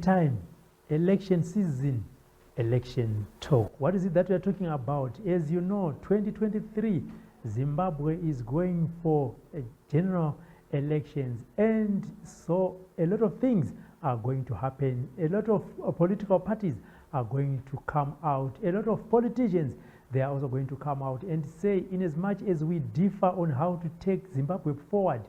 time, election season, election talk. What is it that we are talking about? As you know, 2023, Zimbabwe is going for general elections, and so a lot of things are going to happen. A lot of political parties are going to come out. A lot of politicians, they are also going to come out and say, in as much as we differ on how to take Zimbabwe forward,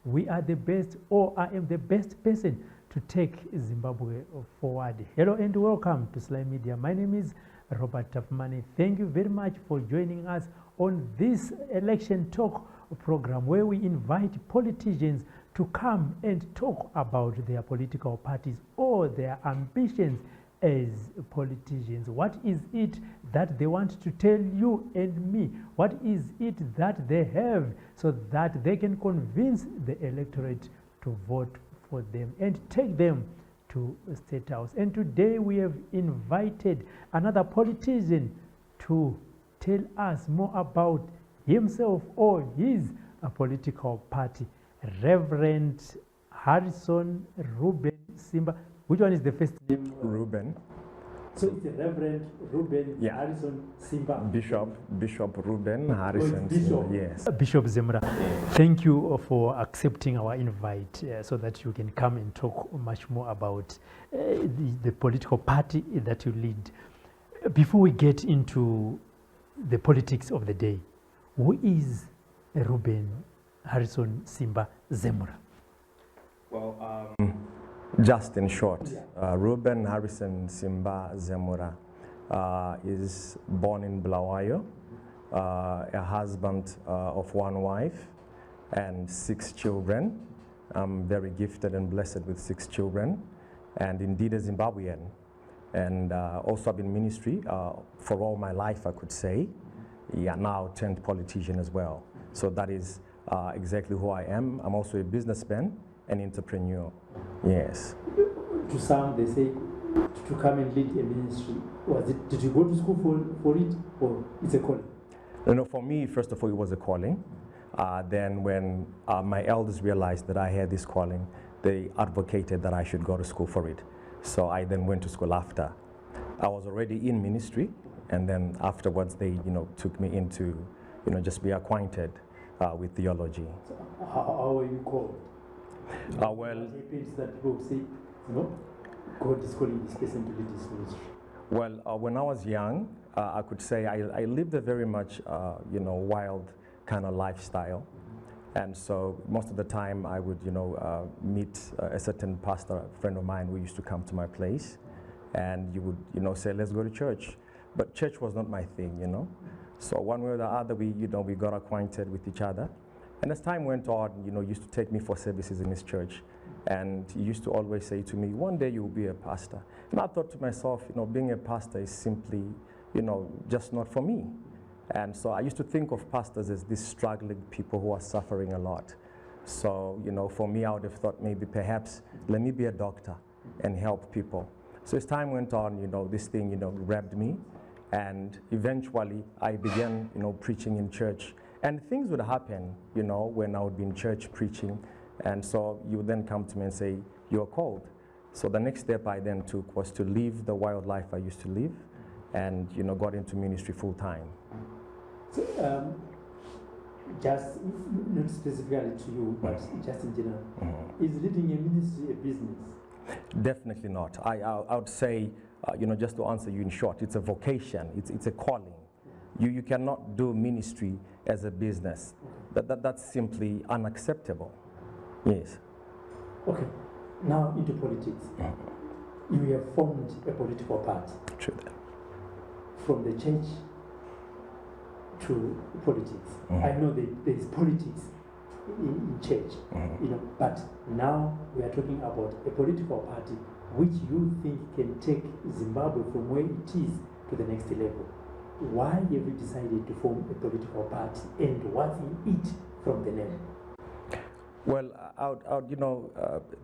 we are the best, or I am the best person to take Zimbabwe forward. Hello and welcome to Sly Media. My name is Robert Tafmani. Thank you very much for joining us on this election talk program, where we invite politicians to come and talk about their political parties or their ambitions as politicians. What is it that they want to tell you and me? What is it that they have so that they can convince the electorate to vote for them and take them to State House? And today we have invited another politician to tell us more about himself or his political party, Reverend Harrison Ruben Simba. Which one is the first name? Ruben. So it's Reverend Ruben Harrison Simba. Bishop Ruben Harrison Bishop. Simba, yes. Bishop Zemura. Thank you for accepting our invite so that you can come and talk much more about the political party that you lead. Before we get into the politics of the day, who is Ruben Harrison Simba Zemura? Well, just in short, Ruben Harrison Simba Zamora is born in Bulawayo, a husband of one wife and 6 children. I'm very gifted and blessed with 6 children, and indeed a Zimbabwean. And also I've been in ministry for all my life, I could say. Now turned politician as well. So that is exactly who I am. I'm also a businessman, an entrepreneur. Yes. To some, they say to come and lead a ministry. Did you go to school for it, or it's a calling? No, for me, first of all, it was a calling. Then when my elders realized that I had this calling, they advocated that I should go to school for it. So I then went to school after. I was already in ministry, and then afterwards they, took me into, just be acquainted with theology. So how were you called? Well, that people say, God is calling this person to lead this ministry. Well, when I was young, I could say I lived a very much, wild kind of lifestyle. And so most of the time I would, meet a certain pastor, a friend of mine who used to come to my place, and you would, say, let's go to church. But church was not my thing, So one way or the other, we got acquainted with each other. And as time went on, he used to take me for services in his church. And he used to always say to me, one day you'll be a pastor. And I thought to myself, being a pastor is simply, just not for me. And so I used to think of pastors as these struggling people who are suffering a lot. So, for me, I would have thought maybe perhaps let me be a doctor and help people. So as time went on, this thing, grabbed me. And eventually I began, preaching in church. And things would happen, when I would be in church preaching. And so you would then come to me and say, you're called. So the next step I then took was to leave the wild life I used to live and, got into ministry full time. So, just not specifically to you, but just in general, is leading a ministry a business? Definitely not. I would say, just to answer you in short, it's a vocation, it's a calling. You cannot do ministry as a business. That's simply unacceptable. Yes. Okay. Now into politics. You have formed a political party. True. From the church to politics. I know there is politics in church, but now we are talking about a political party which you think can take Zimbabwe from where it is to the next level. Why have you decided to form a political party, and what's in it from the name? Well,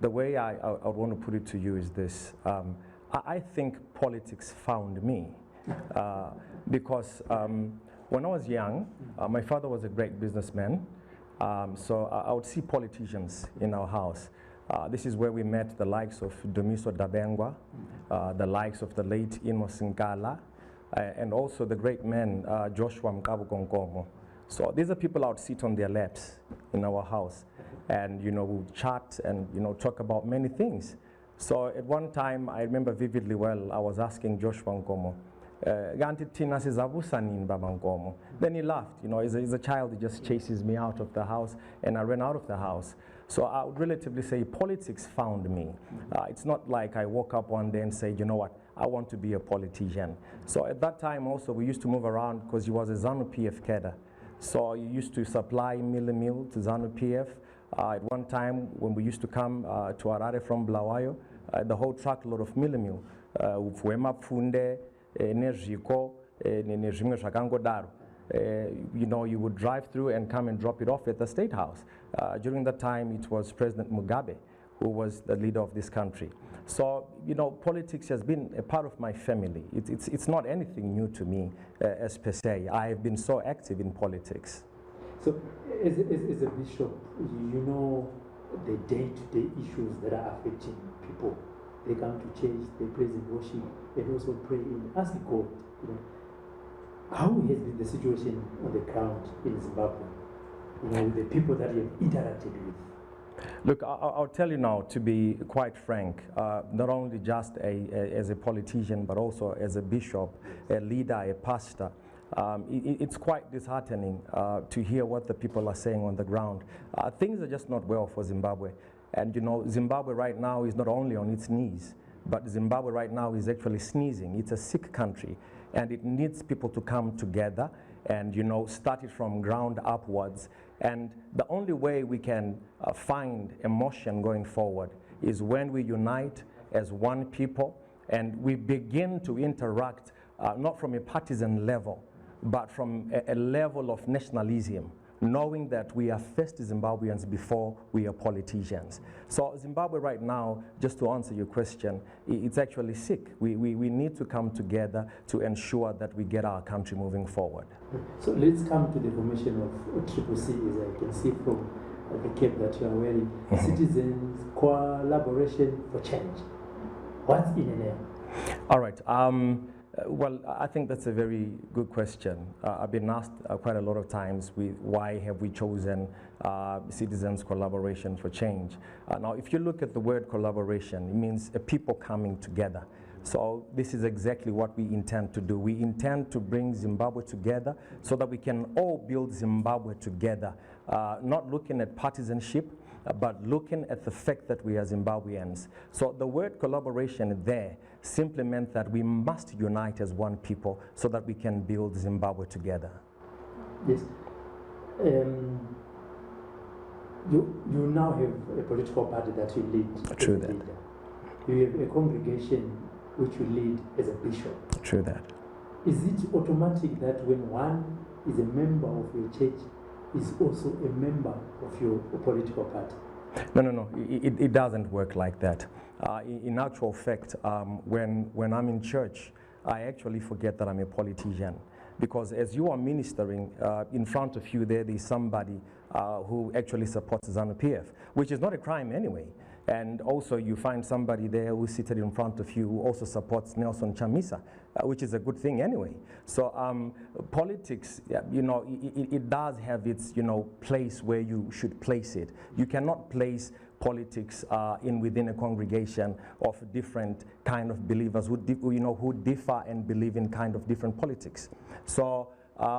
the way I would want to put it to you is this. I think politics found me because when I was young, my father was a great businessman. So I would see politicians in our house. This is where we met the likes of Dumiso Dabengwa, the likes of the late Innocent Nkala, and also the great man Joshua Mkabu. So these are people I would sit on their laps in our house, and we would chat and talk about many things. So at one time, I remember vividly well, I was asking Joshua Nkomo, then he laughed. As a child, he just chases me out of the house, and I ran out of the house. So I would relatively say politics found me. It's not like I woke up one day and said, you know what, I want to be a politician. So at that time also, we used to move around because he was a ZANU PF cadre. So you used to supply meal to ZANU PF. At one time, when we used to come to Harare from Bulawayo, the whole truckload of meal, Funde, Energico, you would drive through and come and drop it off at the State House. During that time, it was President Mugabe who was the leader of this country. So, politics has been a part of my family. It's not anything new to me as per se. I have been so active in politics. So, as a bishop, you know the day-to-day issues that are affecting people. They come to church, they praise and worship, and also pray and ask God, how has been the situation on the ground in Zimbabwe, with the people that you have interacted with? Look, I'll tell you now, to be quite frank, not only just as a politician, but also as a bishop, a leader, a pastor, it's quite disheartening to hear what the people are saying on the ground. Things are just not well for Zimbabwe. And Zimbabwe right now is not only on its knees, but Zimbabwe right now is actually sneezing. It's a sick country, and it needs people to come together and start it from ground upwards. And the only way we can find emotion going forward is when we unite as one people and we begin to interact not from a partisan level, but from a level of nationalism, knowing that we are first Zimbabweans before we are politicians. So Zimbabwe right now, just to answer your question, it's actually sick. We need to come together to ensure that we get our country moving forward. So let's come to the formation of CCC, as I can see from the cap that you are wearing. Citizens Collaboration for Change. What's in a name? All right. Well, I think that's a very good question. I've been asked quite a lot of times, why have we chosen Citizens Collaboration for Change? Now, if you look at the word collaboration, it means a people coming together. So this is exactly what we intend to do. We intend to bring Zimbabwe together so that we can all build Zimbabwe together, not looking at partisanship, but looking at the fact that we are Zimbabweans. So the word collaboration there simply meant that we must unite as one people so that we can build Zimbabwe together. Yes. You now have a political party that you lead. True that. You have a congregation which you lead as a bishop. True that. Is it automatic that when one is a member of your church, is also a member of your political party? No. It doesn't work like that. In actual fact, when I'm in church, I actually forget that I'm a politician. Because as you are ministering, in front of you there is somebody who actually supports ZANU-PF, which is not a crime anyway. And also you find somebody there who's seated in front of you who also supports Nelson Chamisa, which is a good thing anyway. So politics, it does have its, place where you should place it. You cannot place politics within a congregation of different kind of believers who differ and believe in kind of different politics. So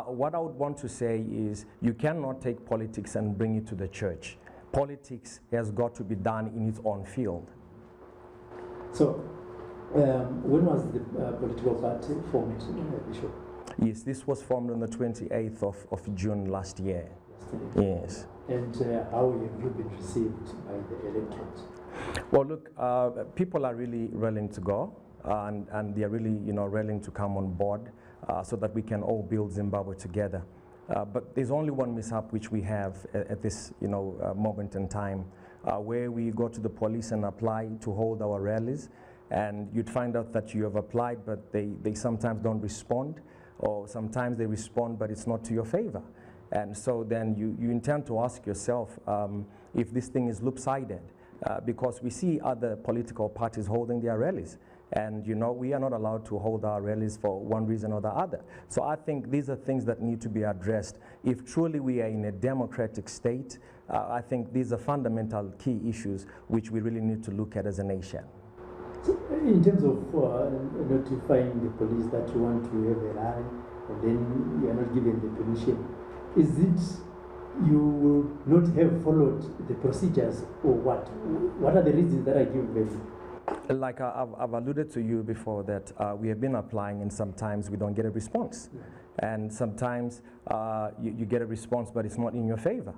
what I would want to say is you cannot take politics and bring it to the church. Politics has got to be done in its own field. So, when was the political party formed, Bishop? Yes, this was formed on the 28th of June last year. Yes. And how have you been received by the electorate? Well, look, people are really willing to go, and they are really, willing to come on board so that we can all build Zimbabwe together. But there's only one mishap which we have at this moment in time, where we go to the police and apply to hold our rallies, and you'd find out that you have applied, but they sometimes don't respond, or sometimes they respond but it's not to your favor. And so then you intend to ask yourself if this thing is loop-sided. because we see other political parties holding their rallies. And we are not allowed to hold our rallies for one reason or the other. So I think these are things that need to be addressed. If truly we are in a democratic state, I think these are fundamental key issues which we really need to look at as a nation. So in terms of notifying the police that you want to have a rally and then you are not given the permission, is it you will not have followed the procedures or what? What are the reasons that are given? Like I've alluded to you before that we have been applying and sometimes we don't get a response. Yeah. And sometimes you get a response but it's not in your favor.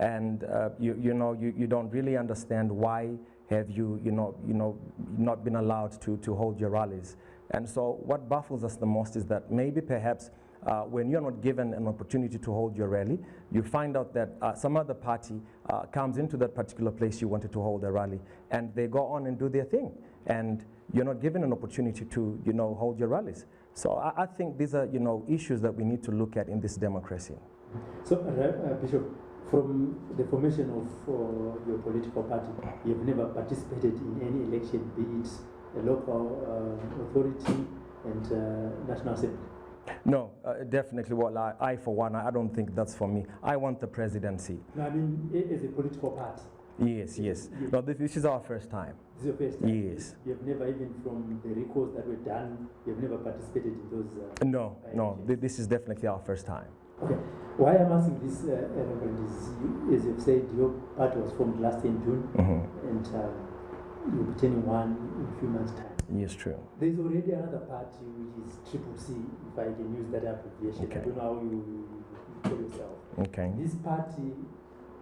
And you don't really understand why have you not been allowed to hold your rallies. And so what baffles us the most is that maybe perhaps when you're not given an opportunity to hold your rally, you find out that some other party comes into that particular place you wanted to hold a rally, and they go on and do their thing, and you're not given an opportunity to hold your rallies. So I think these are issues that we need to look at in this democracy. So Bishop, from the formation of your political party, you've never participated in any election, be it a local authority and National Assembly? No, definitely. Well, I for one, I don't think that's for me. I want the presidency. No, I mean, as a political party. Yes, yes. No, this is our first time. This is your first time? Yes. You've never, even from the records that were done, you've never participated in those? No, this is definitely our first time. Okay. Why I'm asking this, Reverend, is, as you've said, your party was formed last year in June, and you'll be turning one in a few months' time. Yes, true. There's already another party which is CCC, if I can use that abbreviation. Okay. I don't know how you call yourself. Okay. This party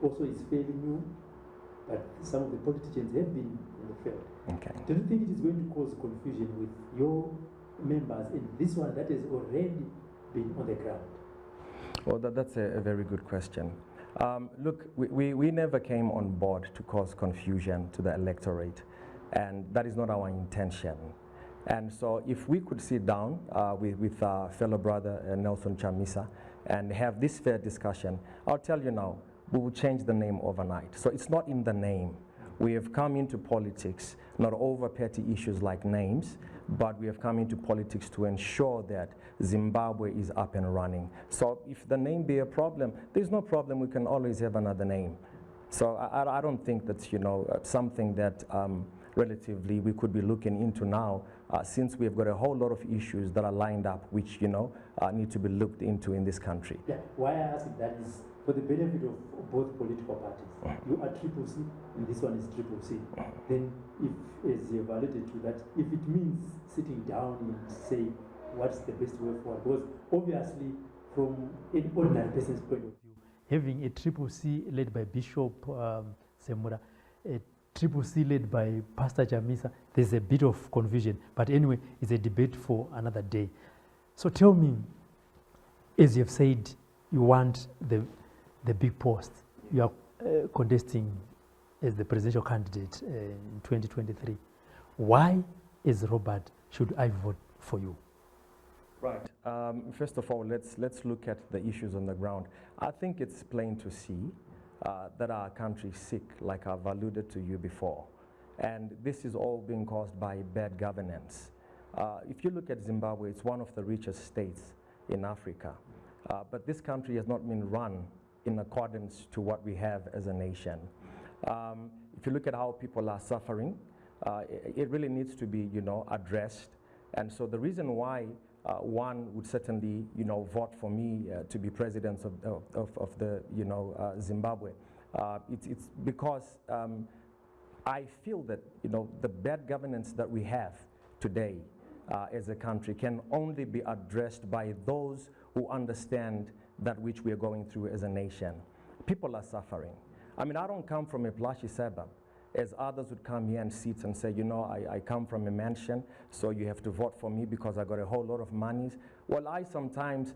also is fairly new, but some of the politicians have been in the field. Okay. Do you think it is going to cause confusion with your members in this one that has already been on the ground? Well, that's a very good question. Look, we never came on board to cause confusion to the electorate, and that is not our intention. And so if we could sit down with our fellow brother Nelson Chamisa and have this fair discussion, I'll tell you now, we will change the name overnight. So it's not in the name. We have come into politics not over petty issues like names, but we have come into politics to ensure that Zimbabwe is up and running. So if the name be a problem, there's no problem, we can always have another name. So I don't think that's something that relatively we could be looking into now, since we've got a whole lot of issues that are lined up which need to be looked into in this country. Yeah, why I ask that is for the benefit of both political parties. You are CCC and this one is CCC. Then if, as you've alluded to that, if it means sitting down and say what's the best way forward, because obviously from an ordinary person's point of view, having a CCC led by Bishop Zemura, a CCC led by Pastor Chamisa, there's a bit of confusion. But anyway, it's a debate for another day. So tell me, as you've said, you want the big post. You are contesting as the presidential candidate in 2023. Why, as Robert, should I vote for you? Right. First of all, let's look at the issues on the ground. I think it's plain to see that our country is sick, like I've alluded to you before. And this is all being caused by bad governance. If you look at Zimbabwe, it's one of the richest states in Africa. But this country has not been run in accordance to what we have as a nation. If you look at how people are suffering, it really needs to be, addressed. And so the reason why one would certainly, vote for me to be president of the, Zimbabwe, it's because I feel that, the bad governance that we have today as a country can only be addressed by those who understand that which we are going through as a nation. People are suffering. I mean, I don't come from a plushy suburb, as others would come here and sit and say, I come from a mansion, so you have to vote for me because I got a whole lot of monies. Well, I sometimes,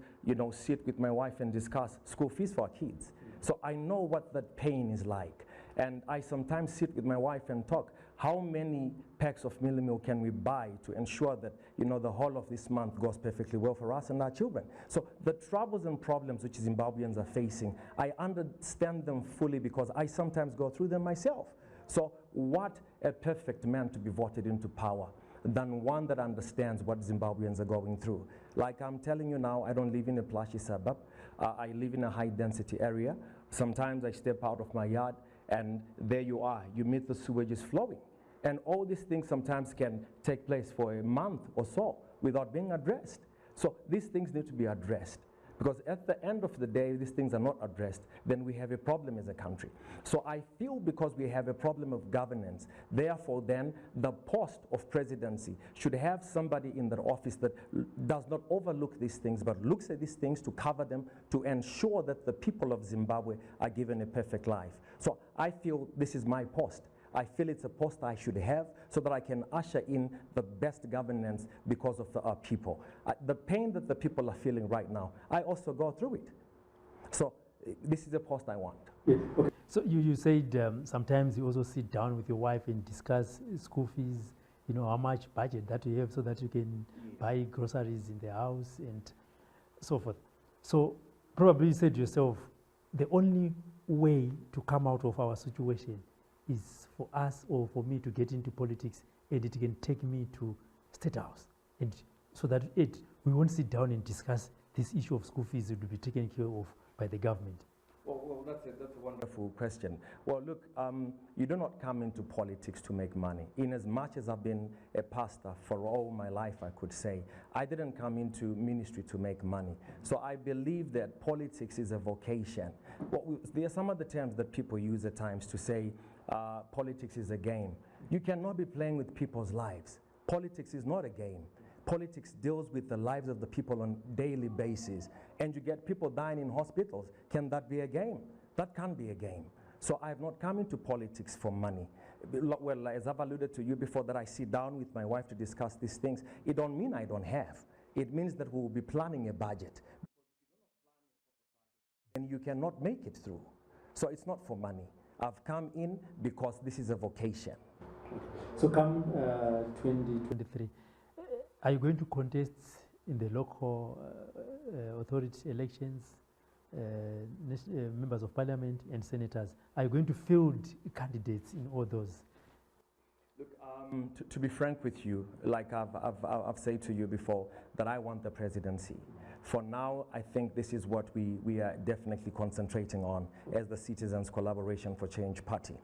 sit with my wife and discuss school fees for our kids. So I know what that pain is like. And I sometimes sit with my wife and talk, how many packs of meal can we buy to ensure that, the whole of this month goes perfectly well for us and our children. So the troubles and problems which Zimbabweans are facing, I understand them fully because I sometimes go through them myself. So what a perfect man to be voted into power than one that understands what Zimbabweans are going through. Like I'm telling you now, I don't live in a plushy suburb. I live in a high-density area. Sometimes I step out of my yard, and there you are. You meet the sewage is flowing. And all these things sometimes can take place for a month or so without being addressed. So these things need to be addressed. Because at the end of the day, these things are not addressed, then we have a problem as a country. So I feel because we have a problem of governance, therefore then the post of presidency should have somebody in that office that does not overlook these things, but looks at these things to cover them, to ensure that the people of Zimbabwe are given a perfect life. So I feel this is my post. I feel it's a post I should have so that I can usher in the best governance because of our people. The pain that the people are feeling right now, I also go through it. So this is a post I want. Yeah. Okay. So you said sometimes you also sit down with your wife and discuss school fees, you know, how much budget that you have so that you can buy groceries in the house and so forth. So probably you said to yourself, the only way to come out of our situation is for us or for me to get into politics, and it can take me to State House, and so that we won't sit down and discuss this issue of school fees. It will be taken care of by the government. Well, that's a wonderful question. Well, look, you do not come into politics to make money. In as much as I've been a pastor for all my life, I could say, I didn't come into ministry to make money. So I believe that politics is a vocation. Well, there are some of the terms that people use at times to say politics is a game. You cannot be playing with people's lives. Politics is not a game. Politics deals with the lives of the people on a daily basis. And you get people dying in hospitals. Can that be a game? That can't be a game. So I have not come into politics for money. Well, as I've alluded to you before, that I sit down with my wife to discuss these things, it don't mean I don't have. It means that we will be planning a budget. And you cannot make it through. So it's not for money. I've come in because this is a vocation. So come 2023, are you going to contest in the local authority elections, members of parliament and senators? Are you going to field candidates in all those? Look, to be frank with you, like I've said to you before, that I want the presidency. For now, I think this is what we are definitely concentrating on as the Citizens Collaboration for Change Party,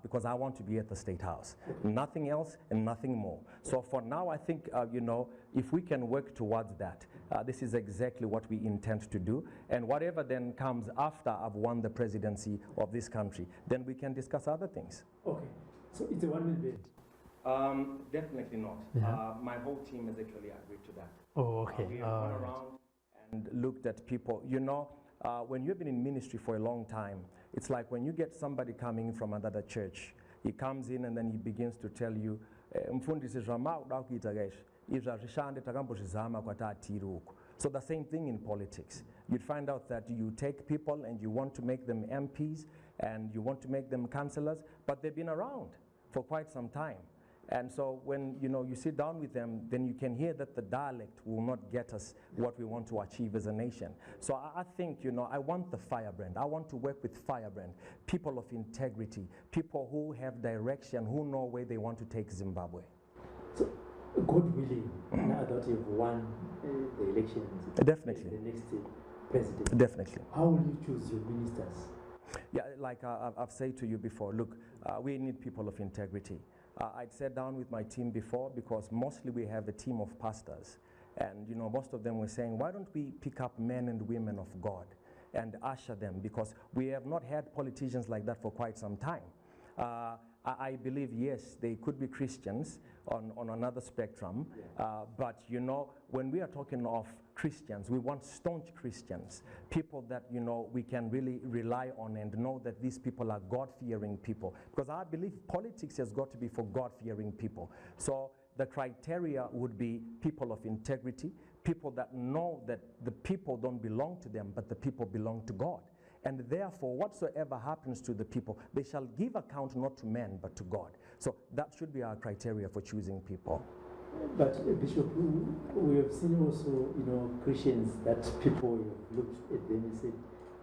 because I want to be at the State House. Nothing else and nothing more. So for now, I think, you know, if we can work towards that, this is exactly what we intend to do. And whatever then comes after I've won the presidency of this country, then we can discuss other things. Okay. So it's a one-man bid? Definitely not. Yeah. My whole team has actually agreed to that. Oh, okay. We have gone around and looked at people. You know, when you've been in ministry for a long time, it's like when you get somebody coming from another church, he comes in and then he begins to tell you, so the same thing in politics. You'd find out that you take people and you want to make them MPs and you want to make them councillors, but they've been around for quite some time. And so when you sit down with them, then you can hear that the dialect will not get us what we want to achieve as a nation. So I think, I want the firebrand. I want to work with firebrand, people of integrity, people who have direction, who know where they want to take Zimbabwe. So, God willing, now that you've won the elections, definitely the next president, definitely. How will you choose your ministers? Yeah, like I've said to you before, look, we need people of integrity. I'd sat down with my team before because mostly we have a team of pastors. And, most of them were saying, why don't we pick up men and women of God and usher them? Because we have not had politicians like that for quite some time. I believe, yes, they could be Christians on another spectrum, but when we are talking of Christians, we want staunch Christians, people that we can really rely on and know that these people are God-fearing people. Because I believe politics has got to be for God-fearing people. So the criteria would be people of integrity, people that know that the people don't belong to them, but the people belong to God. And therefore, whatsoever happens to the people, they shall give account not to men, but to God. So that should be our criteria for choosing people. But Bishop, we have seen also, Christians that people have looked at them and said,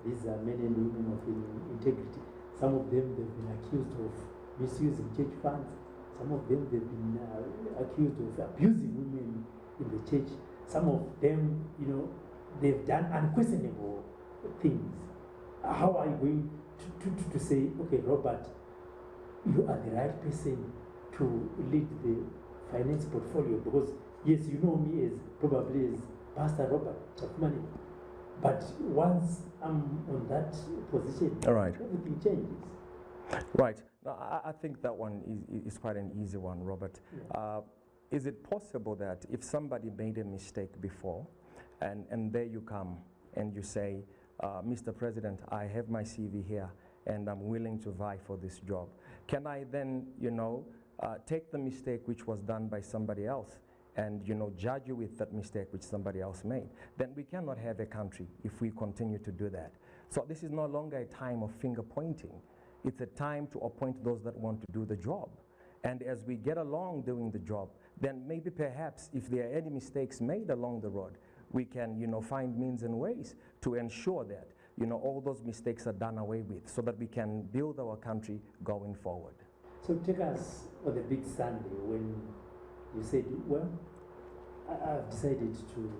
these are men and women of integrity. Some of them, they've been accused of misusing church funds. Some of them, they've been accused of abusing women in the church. Some of them, they've done unquestionable things. How are you going to say, okay, Robert, you are the right person to lead the finance portfolio? Because yes, you know me as probably as Pastor Robert Chapmani, but once I'm on that position, everything changes. Right. Now, I think that one is quite an easy one, Robert. Yeah. Is it possible that if somebody made a mistake before, and there you come and you say, Mr. President, I have my CV here and I'm willing to vie for this job, can I then, take the mistake which was done by somebody else and, judge you with that mistake which somebody else made? Then we cannot have a country if we continue to do that. So this is no longer a time of finger pointing. It's a time to appoint those that want to do the job. And as we get along doing the job, then maybe perhaps if there are any mistakes made along the road, we can, find means and ways to ensure that, all those mistakes are done away with so that we can build our country going forward. So take us on the big Sunday when you said, well, I've decided to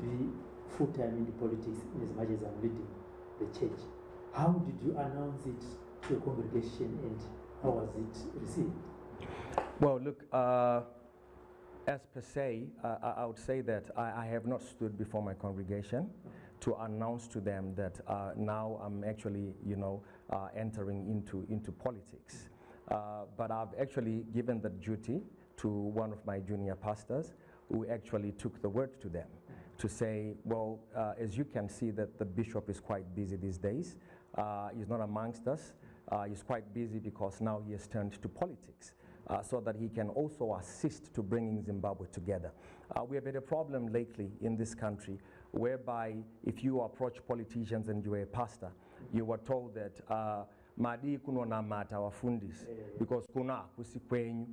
be full-time in the politics in as much as I'm leading the church. How did you announce it to your congregation and how was it received? Well, look, as per se, I would say that I have not stood before my congregation to announce to them that now I'm actually, entering into politics. But I've actually given the duty to one of my junior pastors who actually took the word to them to say, well, as you can see that the bishop is quite busy these days. He's not amongst us. He's quite busy because now he has turned to politics. So that he can also assist to bringing Zimbabwe together. We have had a problem lately in this country whereby if you approach politicians and you're a pastor, you were told that madi kunonamata wafundisi because kuna kusikwenyu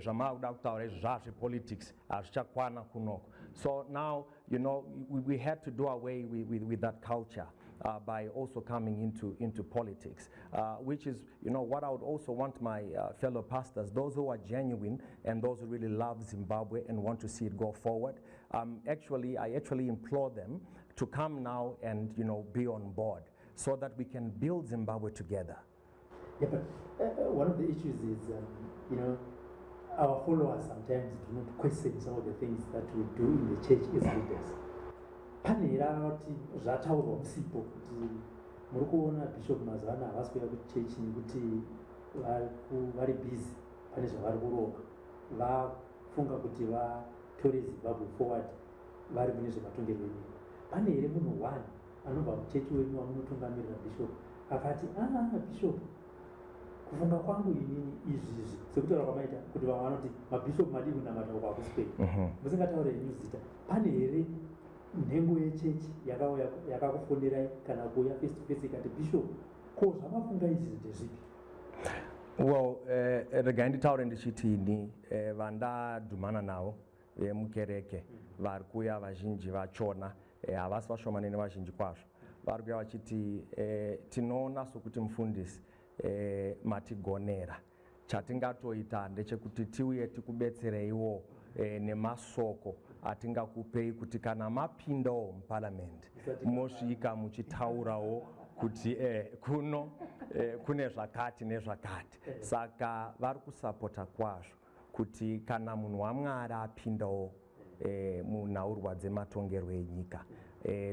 zvamakuda kutaura zvazve politics azvichakwana kunoko. So now, we had to do away with that culture. By also coming into politics, which is, what I would also want my fellow pastors, those who are genuine and those who really love Zimbabwe and want to see it go forward. I actually implore them to come now and, be on board so that we can build Zimbabwe together. Yeah, but one of the issues is, our followers sometimes do not question some of the things that we do in the church as leaders. Panera kuti zvataurwa musipo kuti muri kuona bishop mazana havasi kuuya kuchechi nekuti vari busy pane zvavari kuronga vafunga kuti vatore Zimbabwe forward vari mune zvematongerwo enyika. Pane here munhu one anobva muchechi wenyu wamunotungamirira bishop akati bishop kufunga kwangu inini izvizvi sekutaura kwamaita kuti vamwe vanoti mabishop madii kunamata uko hakusi kwenu musingataure henyu zita. Pane here nhengo yechechi yakakufonerai kana kuuya face to face ikati bishop ko zvamafunga izvi ndezvipi? Well, regai nditaure ndichitini vandadhumana navo mukereke vari kuuya vazhinji vachona havasi vashomani nevazhinji kwazvo vari kuuya vachiti tinoona sokuti mufundisi matigonera chatingatoita ndechekuti tiuye tikubetsereiwo nemasoko atingakupei kuti kana mapindawo muparliament mosvika muchitaurawo kuti kuno kune zvakati nezvakati. Saka vari kusapota kwazvo kuti kana munhu waMwari apindawo munhaurwa dzematongerwo enyika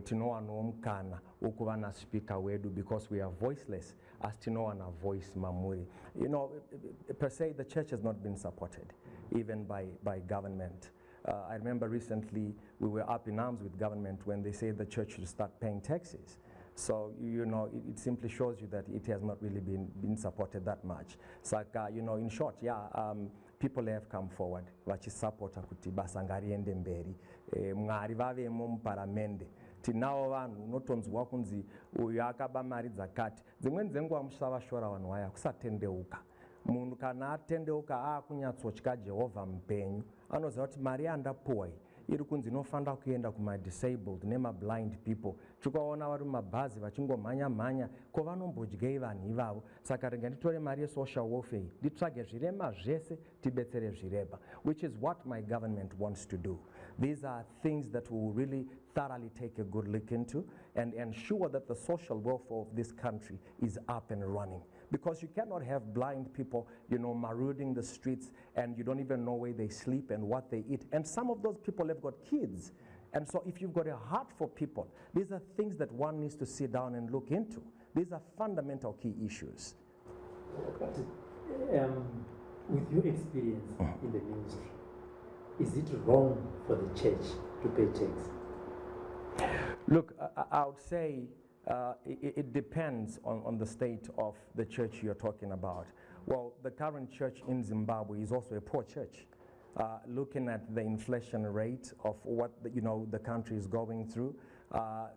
tinowanawo mukana wokuva naspeaker wedu because we are voiceless as tinowana voice mamuri. Per se the church has not been supported even by government. I remember recently we were up in arms with government when they said the church should start paying taxes. So, it simply shows you that it has not really been supported that much. So, in short, people have come forward vachisapota kuti basa ngariende mberi Mwari vavemo muparamende tinawo vanhu unotonzwa kunzi uyu akaba mari dzakati dzimweni dzenguva musavashora vanhu vaya kusatendeuka. Munhu kana atendeuka akunyatsotyya Jehovha mupenyu anoziva kuti mari yandapuwa iri kunzi inofanira kuenda kuma-disabled nema-blind people. Tikaona vari mumabhazi vachingomhanya-mhanya, ko vanombodyei vanhu ivavo? Saka rega nditore mari ye-social welfare nditsvage zvirema zvese tibetsere zvirema, which is what my government wants to do. These are things that we will really thoroughly take a good look into and ensure that the social welfare of this country is up and running. Because you cannot have blind people, marauding the streets, and you don't even know where they sleep and what they eat. And some of those people have got kids. And so if you've got a heart for people, these are things that one needs to sit down and look into. These are fundamental key issues. But, with your experience in the ministry, is it wrong for the church to pay tax? Look, I would say it depends on the state of the church you're talking about. Well, the current church in Zimbabwe is also a poor church. Looking at the inflation rate of what the country is going through,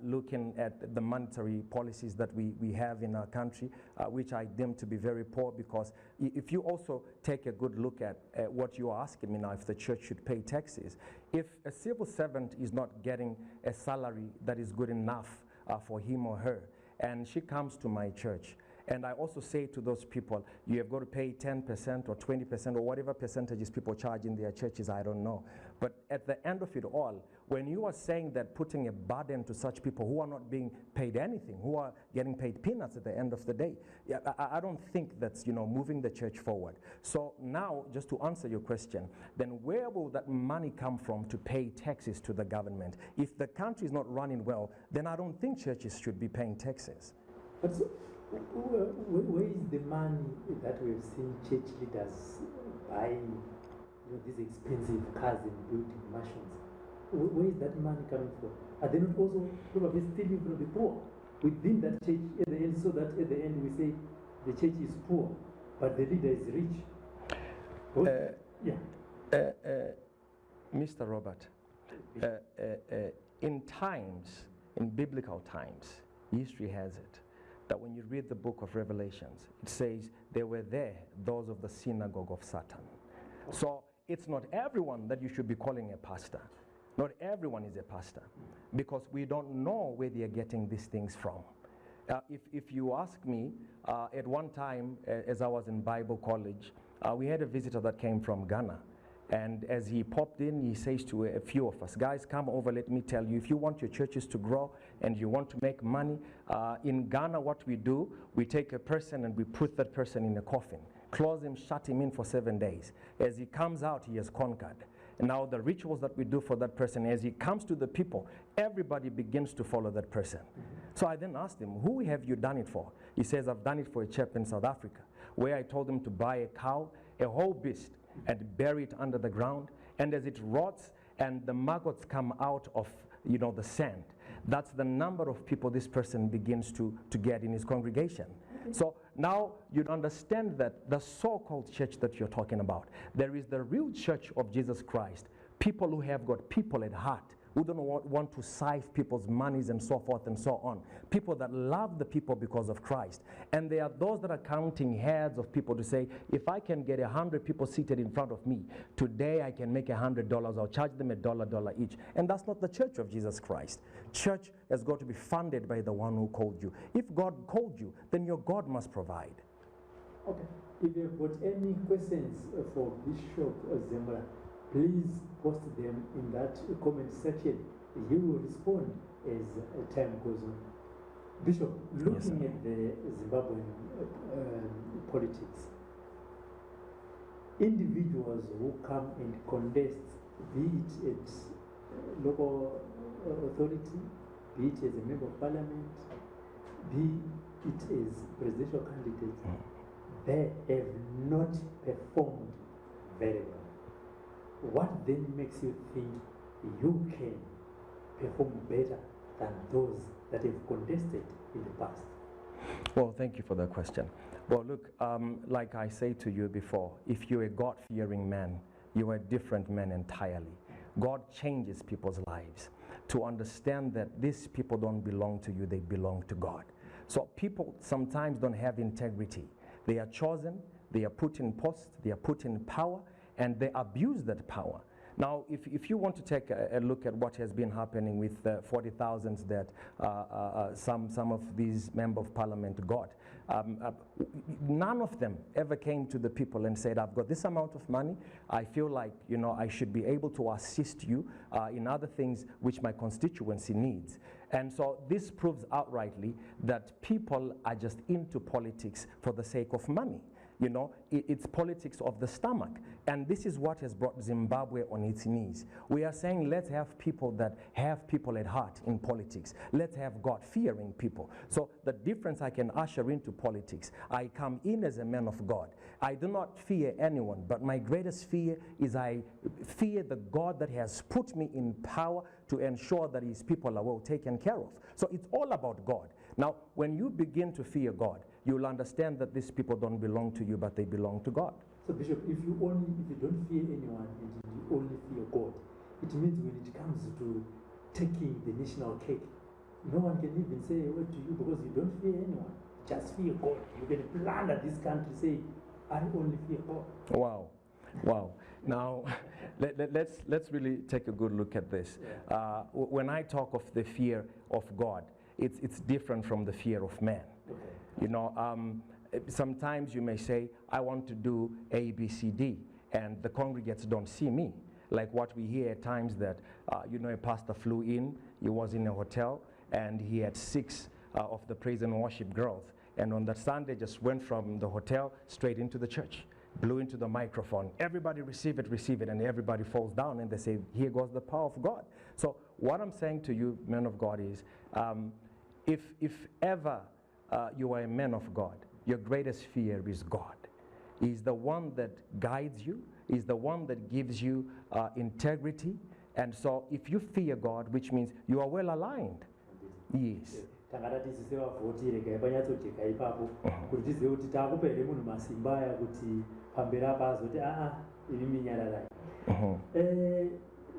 looking at the monetary policies that we have in our country, which I deem to be very poor, because if you also take a good look at what you are asking me now, if the church should pay taxes, if a civil servant is not getting a salary that is good enough for him or her, and she comes to my church, and I also say to those people, you have got to pay 10% or 20% or whatever percentages people charge in their churches, I don't know. But at the end of it all, when you are saying that putting a burden to such people who are not being paid anything, who are getting paid peanuts at the end of the day, I don't think that's moving the church forward. So now, just to answer your question, then where will that money come from to pay taxes to the government? If the country is not running well, then I don't think churches should be paying taxes. But so, where is the money that we've seen church leaders buying these expensive cars and building mansions? Where is that money coming from? Are they not also probably stealing from the poor within that church at the end, so that at the end we say the church is poor, but the leader is rich? Mr. Robert, in biblical times, history has it that when you read the book of Revelations, it says they were there, those of the synagogue of Satan. So it's not everyone that you should be calling a pastor. Not everyone is a pastor, because we don't know where they are getting these things from. If you ask me, at one time, as I was in Bible college, we had a visitor that came from Ghana. And as he popped in, he says to a few of us, guys, come over, let me tell you, if you want your churches to grow and you want to make money, in Ghana what we do, we take a person and we put that person in a coffin, close him, shut him in for 7 days. As he comes out, he has conquered. And now the rituals that we do for that person, as he comes to the people, everybody begins to follow that person. So I then asked him, who have you done it for? He says, I've done it for a chap in South Africa, where I told him to buy a cow, a whole beast, and bury it under the ground, and as it rots and the maggots come out of the sand, that's the number of people this person begins to get in his congregation. So now you'd understand that the so-called church that you're talking about, there is the real church of Jesus Christ, people who have got people at heart, who don't want to siphon people's monies and so forth and so on. People that love the people because of Christ. And there are those that are counting heads of people to say, if I can get 100 people seated in front of me, today I can make $100, I'll charge them $1 each. And that's not the church of Jesus Christ. Church has got to be funded by the one who called you. If God called you, then your God must provide. Okay. If you've got any questions for Bishop Zemura, please post them in that comment section. He will respond as time goes on. Bishop, looking at the Zimbabwean politics, individuals who come and contest, be it at local authority, be it as a member of parliament, be it as presidential candidates, they have not performed very well. What then makes you think you can perform better than those that have contested in the past? Well, thank you for that question. Well, look, like I said to you before, if you're a God-fearing man, you are a different man entirely. God changes people's lives to understand that these people don't belong to you, they belong to God. So people sometimes don't have integrity. They are chosen, they are put in post, they are put in power, and they abuse that power. Now, if you want to take a look at what has been happening with the 40,000 that some of these members of parliament got, none of them ever came to the people and said, I've got this amount of money, I feel like, you know, I should be able to assist you in other things which my constituency needs. And so this proves outrightly that people are just into politics for the sake of money. You know, it's politics of the stomach. And this is what has brought Zimbabwe on its knees. We are saying let's have people that have people at heart in politics. Let's have God-fearing people. So the difference I can usher into politics, I come in as a man of God. I do not fear anyone, but my greatest fear is I fear the God that has put me in power to ensure that his people are well taken care of. So it's all about God. Now, when you begin to fear God, you'll understand that these people don't belong to you, but they belong to God. So, Bishop, if you don't fear anyone and you only fear God, it means when it comes to taking the national cake, no one can even say a word to you because you don't fear anyone. Just fear God. You can plunder this country, say, I only fear God. Wow. Wow. Now, let's really take a good look at this. Yeah. When I talk of the fear of God, it's different from the fear of man. Okay. You know, sometimes you may say, I want to do A, B, C, D, and the congregates don't see me. Like what we hear at times that, you know, a pastor flew in, he was in a hotel, and he had 6 of the praise and worship girls. And on that Sunday, just went from the hotel straight into the church, blew into the microphone. Everybody receive it, and everybody falls down, and they say, here goes the power of God. So what I'm saying to you, men of God, is if ever you are a man of God, your greatest fear is God. He's the one that guides you. He's the one that gives you integrity. And so if you fear God, which means you are well aligned. Yes.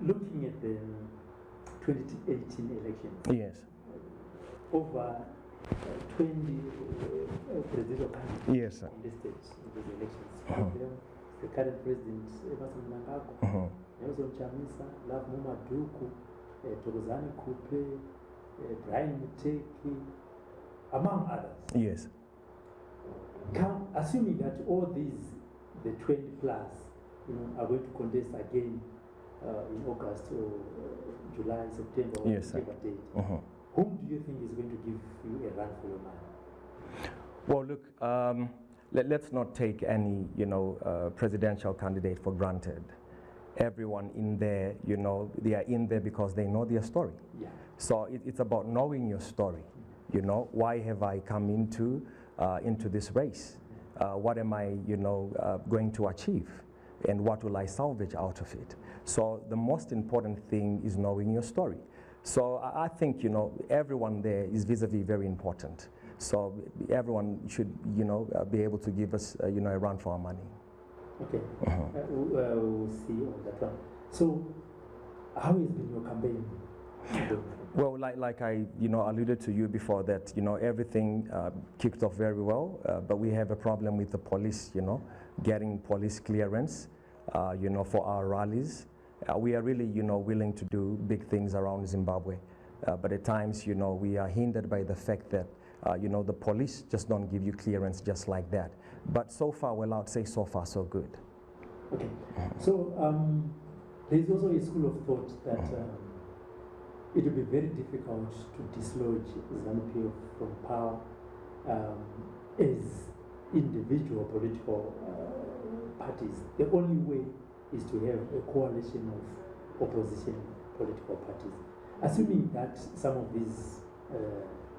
Looking at the 2018 elections, Yes. over 20 presidential candidates Yes, sir. on the stage in these elections. The current president, Emerson Mnangagwa, Nelson Chamisa, Love Mumaduku, Thokozani Kupe, Brian Muteki, among others. Yes. Assuming that all these, the 20 plus, you know, are going to contest again in August or July, September, or Yes, whatever date, whom do you think is going to give you a run for your money? Well, look, let's not take any, you know, presidential candidate for granted. Everyone in there, you know, they are in there because they know their story. Yeah. So it's about knowing your story. You know, why have I come into this race? What am I, you know, going to achieve? And what will I salvage out of it? So the most important thing is knowing your story. So I think, you know, everyone there is vis-a-vis very important. So everyone should, you know, be able to give us, you know, a run for our money. Okay. We'll see on that one. So, how has been your campaign? Well, like I, you know, alluded to you before that, you know, everything kicked off very well, but we have a problem with the police, you know, getting police clearance, you know, for our rallies. We are really, you know, willing to do big things around Zimbabwe, but at times, you know, we are hindered by the fact that, you know, the police just don't give you clearance just like that. But so far, well, I'd say so far, so good. Okay. So, there's also a school of thought that it will be very difficult to dislodge ZANU-PF from power as individual political parties. The only way is to have a coalition of opposition political parties. Assuming that some of these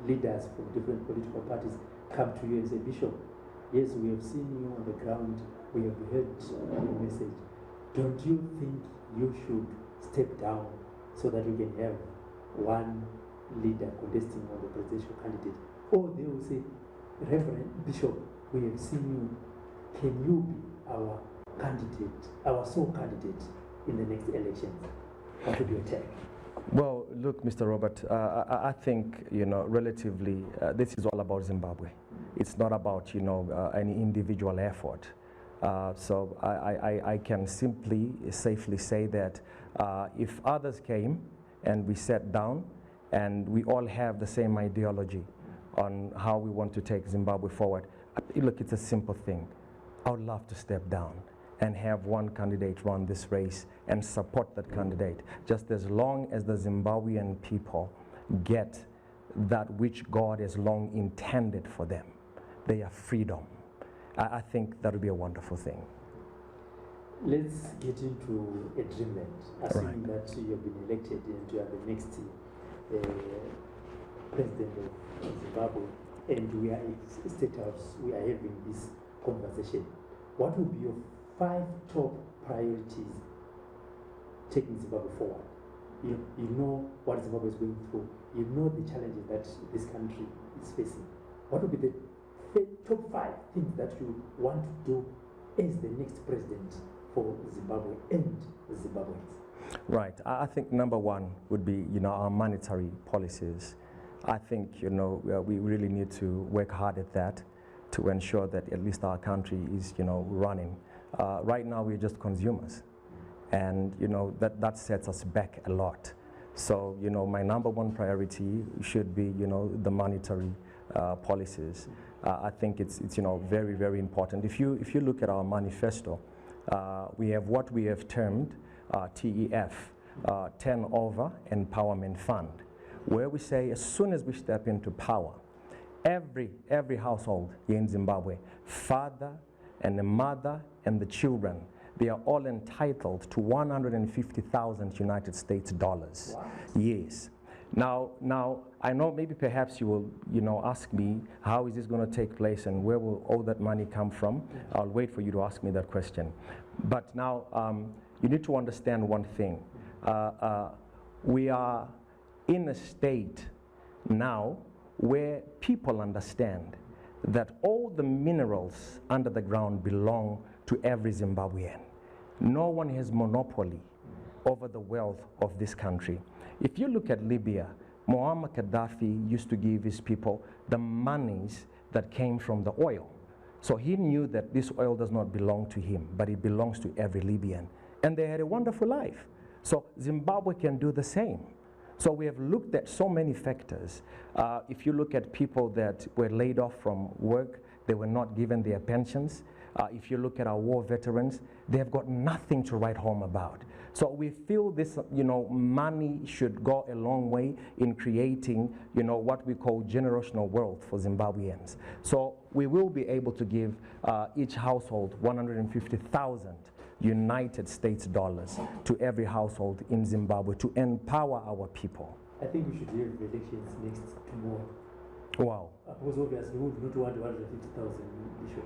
leaders from different political parties come to you and say, Bishop, yes, we have seen you on the ground, we have heard your message. Don't you think you should step down so that you can have one leader contesting on the presidential candidate? Or they will say, Reverend Bishop, we have seen you, can you be our candidate, our sole candidate in the next elections? What would you take? Well, look, Mr. Robert, I think, you know, relatively, this is all about Zimbabwe. It's not about, you know, any individual effort. So I can simply, safely say that if others came and we sat down and we all have the same ideology on how we want to take Zimbabwe forward, look, it's a simple thing. I would love to step down and have one candidate run this race and support that candidate, just as long as the Zimbabwean people get that which God has long intended for them, their freedom. I think that would be a wonderful thing. Let's get into a dreamland, assuming that you have been elected and you are the next president of Zimbabwe, and we are at State House, we are having this conversation. What would be your 5 top priorities taking Zimbabwe forward? You know what Zimbabwe is going through. You know the challenges that this country is facing. What would be the top 5 things that you want to do as the next president for Zimbabwe and the Zimbabweans? Right. I think number 1 would be, our monetary policies. I think, we really need to work hard at that to ensure that at least our country is, running. Right now, we're just consumers. And, that sets us back a lot. So, my number 1 priority should be, the monetary policies. I think it's very, very important. If you look at our manifesto, we have what we have termed TEF, Turnover Empowerment Fund, where we say as soon as we step into power, every household here in Zimbabwe, father and the mother and the children, they are all entitled to 150,000 United States dollars. Wow. Yes. Now, I know maybe perhaps you will, ask me, how is this going to take place and where will all that money come from? I'll wait for you to ask me that question. But now, you need to understand one thing. We are in a state now where people understand that all the minerals under the ground belong to every Zimbabwean. No one has monopoly over the wealth of this country. If you look at Libya, Muammar Gaddafi used to give his people the monies that came from the oil. So he knew that this oil does not belong to him, but it belongs to every Libyan. And they had a wonderful life. So Zimbabwe can do the same. So we have looked at so many factors. If you look at people that were laid off from work, they were not given their pensions. If you look at our war veterans, they have got nothing to write home about. So we feel this, money should go a long way in creating, what we call generational wealth for Zimbabweans. So we will be able to give each household 150,000 United States dollars to every household in Zimbabwe to empower our people. I think we should have elections next tomorrow. Wow. Because obviously we would not want 150,000 issue.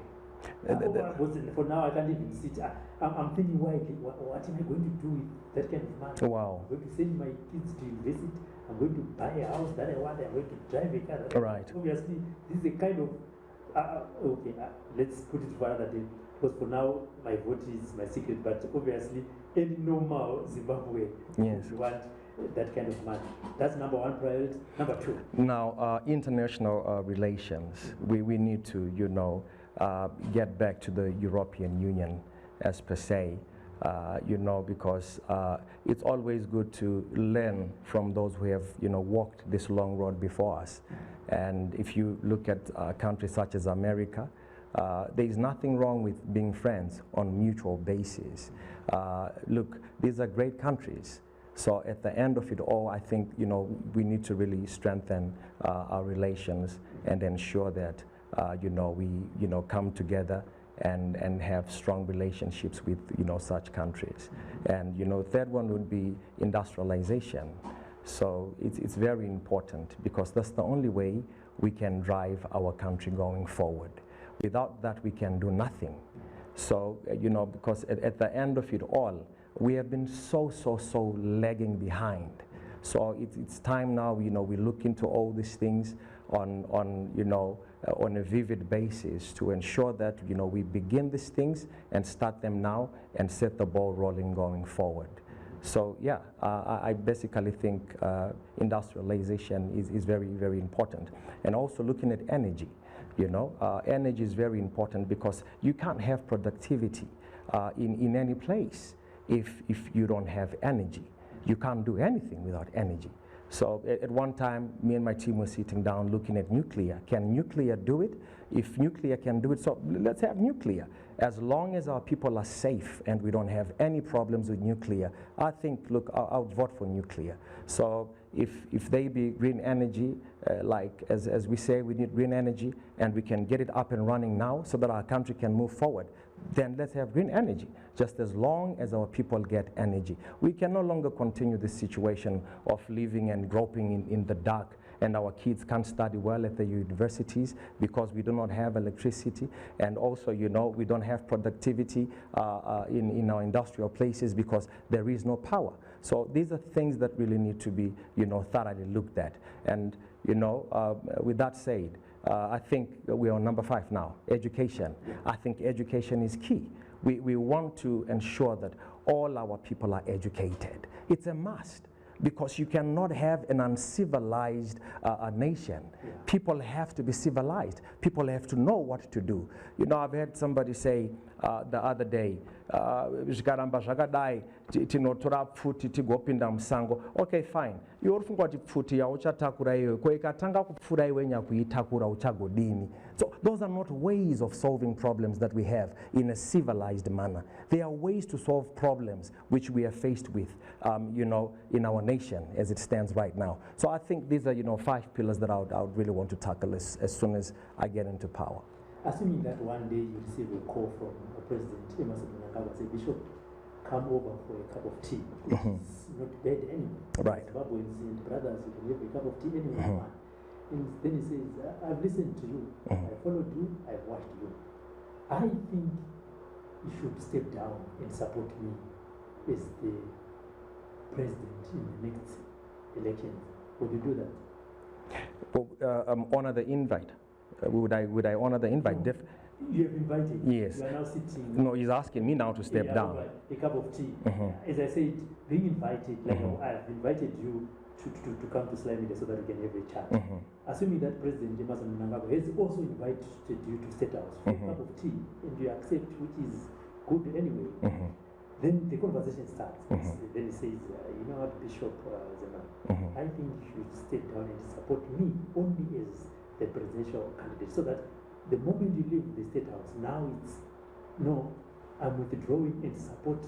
For now, I can't even sit. I'm thinking, what am I going to do with that kind of money? Wow. I'm going to send my kids to university. I'm going to buy a house that I want. I'm going to drive a car that I want. Right. Obviously, this is a kind of, let's put it for another day. Because for now, my vote is my secret. But obviously, any normal Zimbabwe would want that kind of money. That's number 1 priority. Number 2. Now, international relations. We need to, get back to the European Union as per se, because it's always good to learn from those who have, walked this long road before us. And if you look at countries such as America, there is nothing wrong with being friends on mutual basis. Look, these are great countries. So at the end of it all, I think, we need to really strengthen our relations and ensure that, we, come together and have strong relationships with, such countries. And, third one would be industrialization. So it's very important because that's the only way we can drive our country going forward. Without that, we can do nothing. So, because at the end of it all, we have been so lagging behind. So it's time now, we look into all these things on a vivid basis to ensure that, we begin these things and start them now and set the ball rolling going forward. So yeah, I basically think industrialization is very, very important. And also looking at energy. You know, energy is very important because you can't have productivity in any place if you don't have energy. You can't do anything without energy. So at one time, me and my team were sitting down looking at nuclear. Can nuclear do it? If nuclear can do it, so let's have nuclear. As long as our people are safe and we don't have any problems with nuclear, I think, look, I'll vote for nuclear. So if they be green energy, like as we say, we need green energy and we can get it up and running now so that our country can move forward, then let's have green energy, just as long as our people get energy. We can no longer continue this situation of living and groping in the dark, and our kids can't study well at the universities because we do not have electricity, and also, you know, we don't have productivity in our industrial places because there is no power. So these are things that really need to be, you know, thoroughly looked at. And, you know, with that said, I think we're on number 5 now, education. I think education is key. We want to ensure that all our people are educated. It's a must, because you cannot have an uncivilized nation. People have to be civilized. People have to know what to do. You know, I've heard somebody say the other day, okay, fine. So those are not ways of solving problems that we have in a civilized manner. They are ways to solve problems which we are faced with, you know, in our nation as it stands right now. So I think these are, you know, 5 pillars that I would really want to tackle as soon as I get into power. Assuming that one day you receive a call from President Emerson Mnangagwa, say, Bishop, come over for a cup of tea. It's not bad anyway. Right. Zimbabweans and brothers, you can have a cup of tea anywhere. And then he says, I've listened to you, I followed you, I've watched you. I think you should step down and support me as the president in the next election. Would you do that? Well, honor the invite. Would I honor the invite? No. You have invited. Yes. You are now sitting. No, he's asking me now to step down. A cup of tea. As I said, being invited, like I have invited you to come to Sly Media so that we can have a chat. Assuming that President Emerson Mnangagwa has also invited you to State House for a cup of tea, and you accept, which is good anyway, then the conversation starts. Then he says, you know what, Bishop Zemura, I think you should step down and support me only as the presidential candidate, so that the moment you leave the State House, now it's, no, I'm withdrawing and support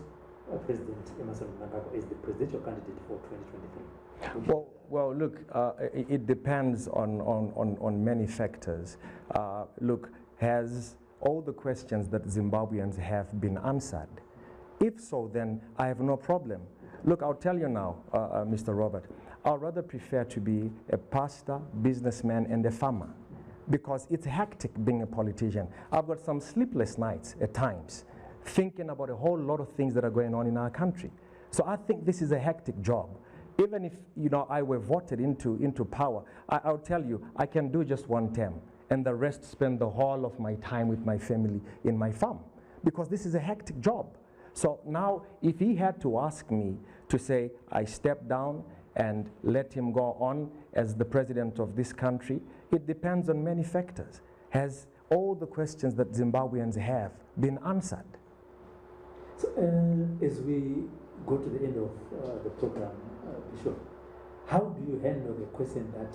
President Emerson Mnangagwa as the presidential candidate for 2023. Well, look, it depends on many factors. Look, has all the questions that Zimbabweans have been answered? If so, then I have no problem. Look, I'll tell you now, Mr. Robert, I'd rather prefer to be a pastor, businessman, and a farmer, because it's hectic being a politician. I've got some sleepless nights at times, thinking about a whole lot of things that are going on in our country. So I think this is a hectic job. Even if, you know, I were voted into power, I'll tell you, I can do just 1 term, and the rest spend the whole of my time with my family in my farm, because this is a hectic job. So now, if he had to ask me to say, I step down and let him go on as the president of this country, it depends on many factors. Has all the questions that Zimbabweans have been answered? So, as we go to the end of the program, Bishop, how do you handle the question that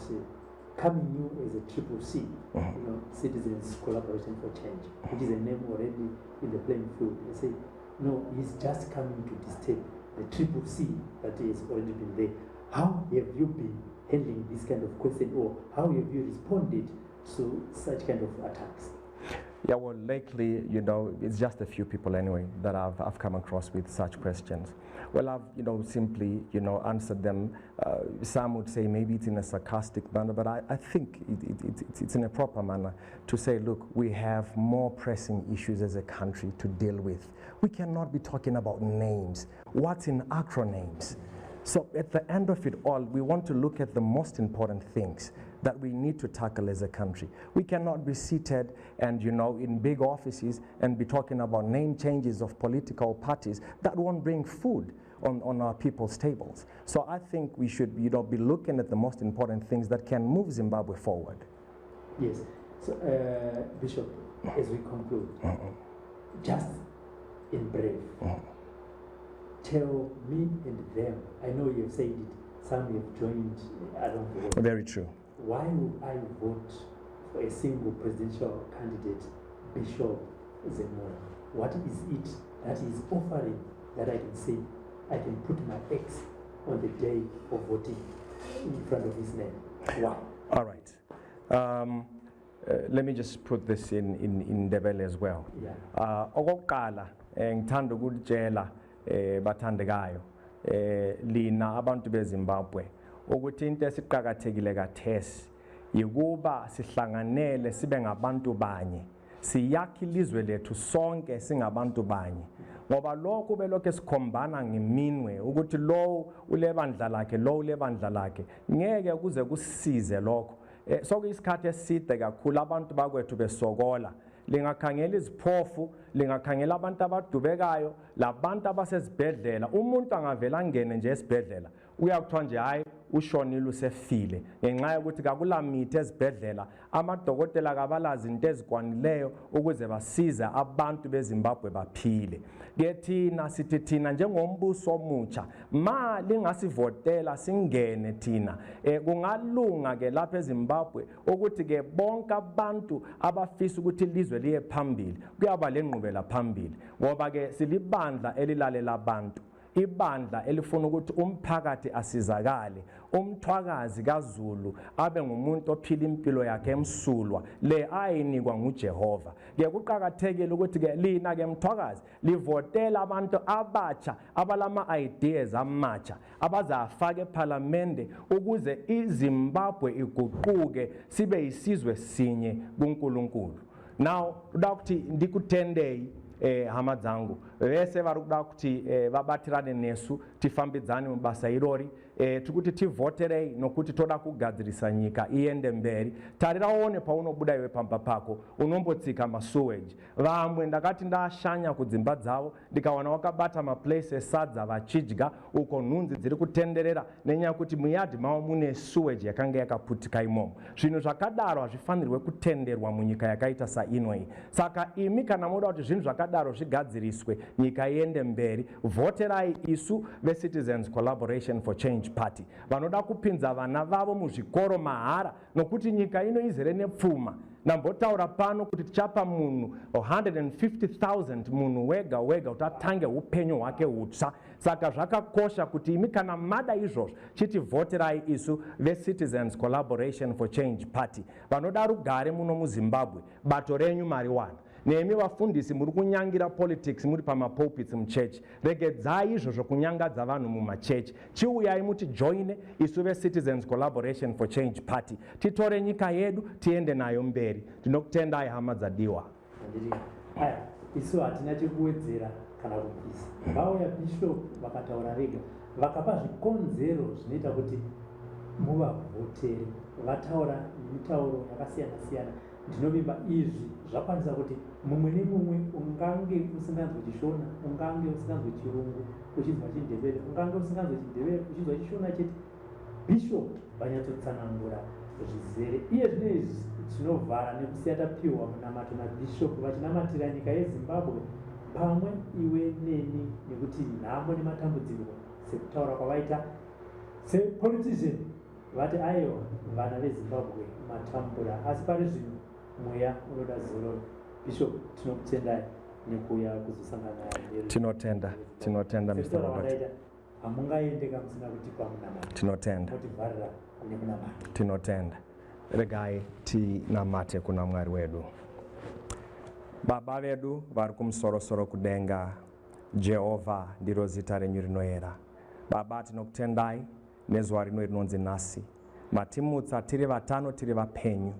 coming new as a CCC, you know, Citizens Collaboration for Change, which is a name already in the playing field? They say, no, he's just coming to disturb the CCC that has already been there. How have you been handling this kind of question, or how have you responded to such kind of attacks? Yeah, well, lately, you know, it's just a few people anyway that I've come across with such questions. Well, I've, you know, simply, you know, answered them. Some would say maybe it's in a sarcastic manner, but I think it's in a proper manner to say, look, we have more pressing issues as a country to deal with. We cannot be talking about names. What's in acronyms? So at the end of it all, we want to look at the most important things that we need to tackle as a country. We cannot be seated and, you know, in big offices and be talking about name changes of political parties. That won't bring food on our people's tables. So I think we should, you know, be looking at the most important things that can move Zimbabwe forward. Yes. So, Bishop, as we conclude, just in brief, tell me and them, I know you've said it, some have joined along the way. Very true. Why would I vote for a single presidential candidate, Bishop Zemura? What is it that is offering that I can say I can put my X on the day of voting in front of his name? Why? All right. Let me just put this in Ndebele as well. Okokuqala ngithanda ukutshela bathandekayo lina abantu beZimbabwe ukuthi into esiqhakathekile kathesi yikuba sihlanganele sibe ngabantu banye siyakha ilizwe lethu sonke singabantu banye ngoba lokho belokho esikhombana ngeminwe ukuthi lo ulebandla lakhe lo ulebandla lakhe ngeke kuze kusisize lokho sokuyisikhathi eside kakhulu abantu bakwethu besokola lingakhangela iziphofu lingakhangela abantu abadubekayo labantu abasezibhedlela umuntu angavela ngene nje esibhedlela uyakuthiwa nje hayi ushonile usefile ngenxa yokuthi kakulamithi ezibhedlela amadokotela kabalazi into ezikwanileyo ukuze basize abantu beZimbabwe baphile ke thina sithi thina njengombuso omutsha mali ngasivotela singene thina kungalunga ke lapha eZimbabwe ukuthi ke bonke abantu abafisa ukuthi ilizwe liye phambili kuyaba lenqubela phambili ngoba ke silibandla elilalela abantu ibandla elifuna ukuthi umphakathi asizakale umthwakazi kaZulu abe ngumuntu ophila impilo yakhe emsulwa le ayinikwa nguJehova ke kuqhakathekile ukuthi ke lina ke mthwakazi livotela abantu abatsha abalama ideas amatsha abazafaka eParliament ukuze iZimbabwe iguquke sibe isizwe sinye kuNkulunkulu. Now ukuthi ndikutendei hamadzangu vese vari kuda kuti vabatirane nesu tifambidzane mubasa irori tikuti tivoterei nokuti toda kugadzirisa nyika iende mberi tariraone paunobuda iwe pamba pako unombotsika masuweji vamwe ndakati ndashanya kudzimba dzavo ndikawana wakabata maplace esadza vachidya uko nhunzi dziri kutenderera nenyaya kuti muyadhi mavo mune suweji yakanga yakaputika imomo zvinhu zvakadaro hazvifanirwe kutenderwa munyika yakaita sainoi saka imi kana muda kuti zvinhu zvakadaro zvigadziriswe nyika iende mberi voterai isu veCitizens Collaboration for Change Party vanoda kupinza vana vavo muzvikoro mahara nokuti nyika ino izere nepfuma nambotaura pano kuti tichapa munhu 150,000 munhu wega wega kuti atange upenyu hwake hutsva saka zvakakosha kuti imi kana mada izvozvo chitivhoterai isu veCitizens Collaboration for Change Party vanoda rugare muno muZimbabwe bato renyu mariwana nemi vafundisi muri kunyangira politics muri pamapulpits muchechi regedzai izvozvo kunyangadza vanhu mumachechi chiuyai muti joine isu veCitizens Collaboration for Change Party titore nyika yedu tiende nayo mberi tinokutendai hama dzadiwa isu hatina chekuwedzera kana kubvisa vauya bishop vakataura vega vakapa zvikonzero zvinoita kuti muvavhotere vataura mitauro yakasiyana siyana ndinovimba izvi zvakwanisa kuti mumwe nemumwe ungange usinganzwe chishona ungange usinganzwe chirungu uchinzwa chindebele ungange usinganzwe chindebele uchinzwa chishona chete bishop vanyatsotsanangura zvizere iye zvinezvi tinovhara nekusiya tapiwa munamato nabishop vachinamatira nyika yeZimbabwe pamwe iwe neni nekuti nhamo nematambudziko sekutaura kwavaita sepolitician vati aiwa vana veZimbabwe matambura asi pari zvino mweya unoda zoro bishop tinokutendai nekuuya kuzosangana tinotenda Mr. Robert hamungaendeka musina kutipa munamata tinotenda motivharira kune kunamata tinotenda regai tinamate kuna Mwari wedu baba vedu vari kumusorosoro kudenga Jehovha ndiro zita renyu rinoyera baba tinokutendai nezuva rino rinonzi nhasi matimutsa tiri vatano tiri vapenyu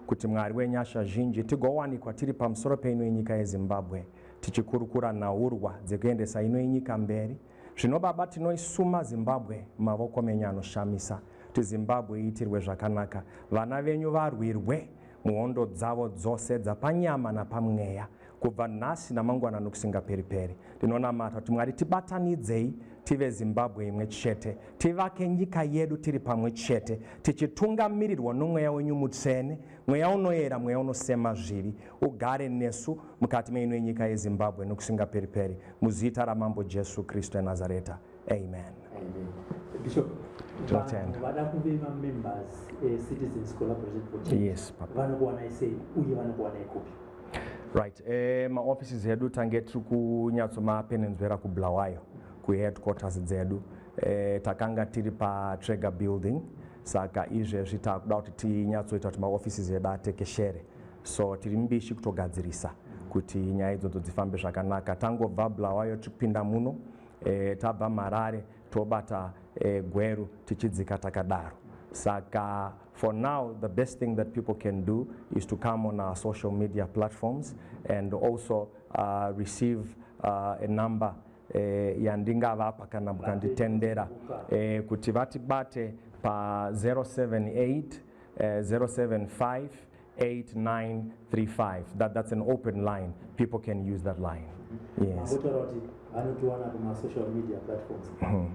kuti Mwari wenyasha zhinji tigowanikwa tiri pamusoro peino yenyika yeZimbabwe tichikurukura nhaurwa dzekuendesa ino yenyika mberi zvino baba tinoisuma Zimbabwe mavoko menyu anoshamisa kuti Zimbabwe iitirwe zvakanaka vana venyu varwirwe muhondo dzavo dzose dzapanyama napamweya kubva nhasi namangwana nokusingaperi-peri ndinonamata kuti Mwari tibatanidzei tive Zimbabwe imwe chete, tivake nyika yedu tiri pamwe chete, tichitungamirirwa nomweya wenyu mutsvene, mweya unoyera, mweya unosema zvivi, ugare nesu mukati meino yenyika yeZimbabwe nokushinga peri muzita ramambo Jesu Kristu eNazareta. Amen. Bishop, vada kuve members Citizens Collaboration for Change. Yes, Papa. Vanokuwana isei uye vanokuwana ikupi? Right, maoffices edu tange tiri kunyatsomapenenzvera kuBulawayo kuheadquarters dzedu, takanga tiri paTrega building, saka izvezvi takuda kuti tinyatsoita kuti maoffices edu atekeshere, so tiri mbishi kutogadzirisa kuti nyaya idzodzo dzifambe zvakanaka. Tangobva Bulawayo tikupinda muno, tabva Marare tobata Gweru tichidzika takadaro. Saka for now, the best thing that people can do is to come on our social media platforms and also receive a number yandingavapa kana mukanditendera kuti vatibate pa 078 075 8935. That's an open line. People can use that line. Yes. Vanotiwana kuma social media platforms.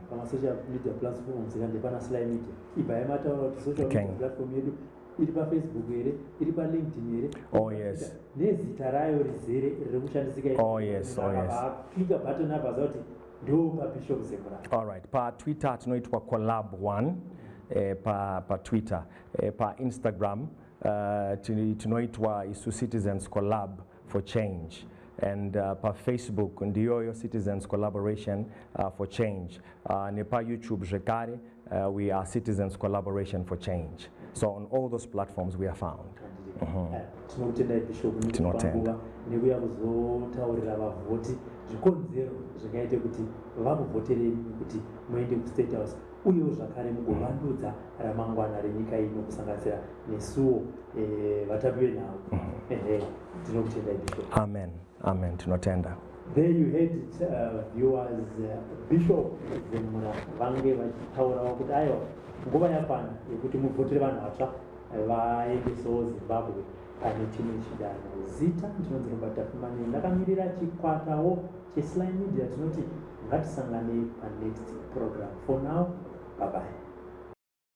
Kuma social media platforms kana Sly Media. Iba yamataura kuti social media platform yedu iri pa Facebook ere, iri pa LinkedIn ere. Oh yes. Nezita rayo rizere riri kushandisika. Oh yes, oh yes. Click button apa zoti ndo pa Bishop Zemura. All right. Pa Twitter tinoitwa collab1 pa Twitter, pa Instagram tinoitwa isu Citizens Collab for Change. And pa Facebook ndiyo Citizens Collaboration for Change. Nepa YouTube zvekare, we are Citizens Collaboration for Change. So on all those platforms we are found. Tinotenda Bishop tinotenda nekuya kuzotaurira vavhoti zvikonzero zvakaite kuti vakuvhoterei kuti muende kuState House uyewo zvakare mugovandudza ramangwana renyika ino kusanganisira nesuwo vatapiwe navo. Tinokutenda Bishop. Amen. Amen. Tinotenda. There you heard it, viewers. Bishop Zemura vange vachitaurawo kuti aiwa nguva yakwana yekuti muvhotere vanhu vatsva vaendesawo Zimbabwe pane chimwe chidanho. Zita ndinonzi Robert Tafumani, ndakamirira chikwatawo cheSly Media. Tinoti ngatisangane panext program. For now, bye bye.